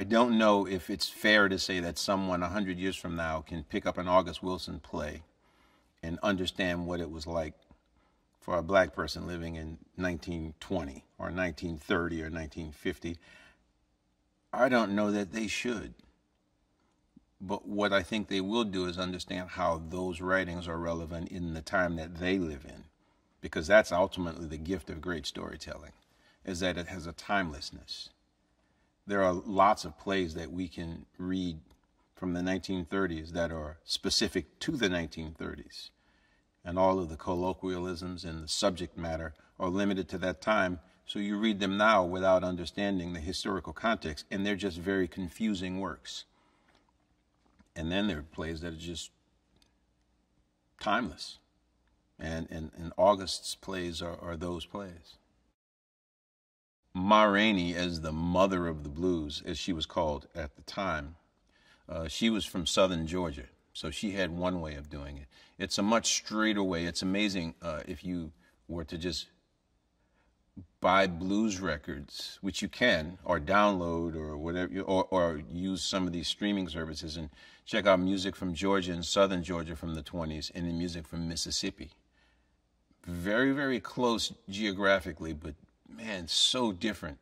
don't know if it's fair to say that someone 100 years from now can pick up an August Wilson play and understand what it was like for a black person living in 1920 or 1930 or 1950. I don't know that they should. But what I think they will do is understand how those writings are relevant in the time that they live in, because that's ultimately the gift of great storytelling, is that it has a timelessness. There are lots of plays that we can read from the 1930s that are specific to the 1930s, and all of the colloquialisms and the subject matter are limited to that time, so you read them now without understanding the historical context, and they're just very confusing works. And then there are plays that are just timeless. And August's plays are those plays. Ma Rainey, as the mother of the blues, as she was called at the time, she was from southern Georgia, so she had one way of doing it. It's a much straighter way. It's amazing if you were to just buy blues records, which you can, or download or whatever, or use some of these streaming services and check out music from Georgia and southern Georgia from the 20s and then music from Mississippi. Very, very close geographically, but man, so different.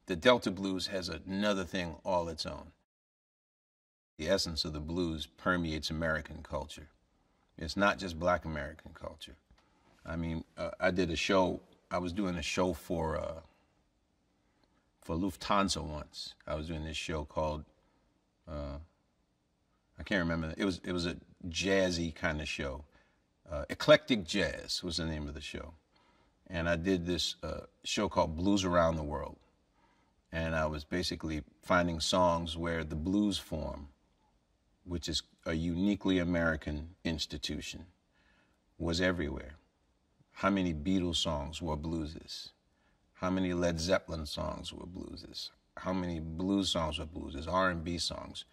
The Delta blues has another thing all its own. The essence of the blues permeates American culture. It's not just black American culture. I mean, I was doing a show for Lufthansa once. I was doing this show called, I can't remember. It was a jazzy kind of show. Eclectic Jazz was the name of the show. And I did this show called Blues Around the World. And I was basically finding songs where the blues form, which is a uniquely American institution, was everywhere. How many Beatles songs were blueses? How many Led Zeppelin songs were blueses? How many blues songs were blueses? R&B songs,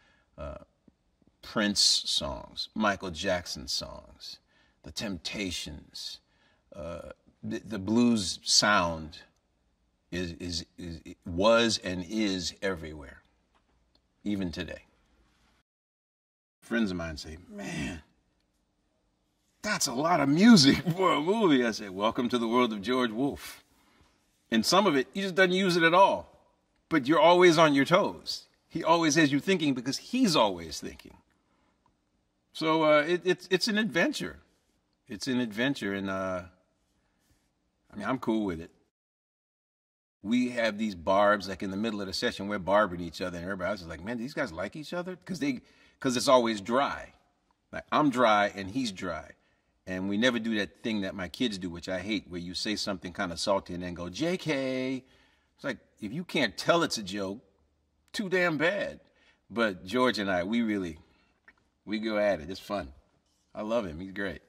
Prince songs, Michael Jackson songs, The Temptations. The blues sound was and is everywhere, even today. Friends of mine say, man, that's a lot of music for a movie. I say, welcome to the world of George Wolfe. And some of it, he just doesn't use it at all. But you're always on your toes. He always has you thinking because he's always thinking. So it's an adventure. It's an adventure, and I mean, I'm cool with it. We have these barbs, like in the middle of the session, we're barbing each other, and everybody else is like, man, these guys like each other? Because it's always dry. Like, I'm dry and he's dry. And we never do that thing that my kids do, which I hate, where you say something kind of salty and then go, JK. It's like, if you can't tell it's a joke, too damn bad. But George and I, we go at it. It's fun. I love him. He's great.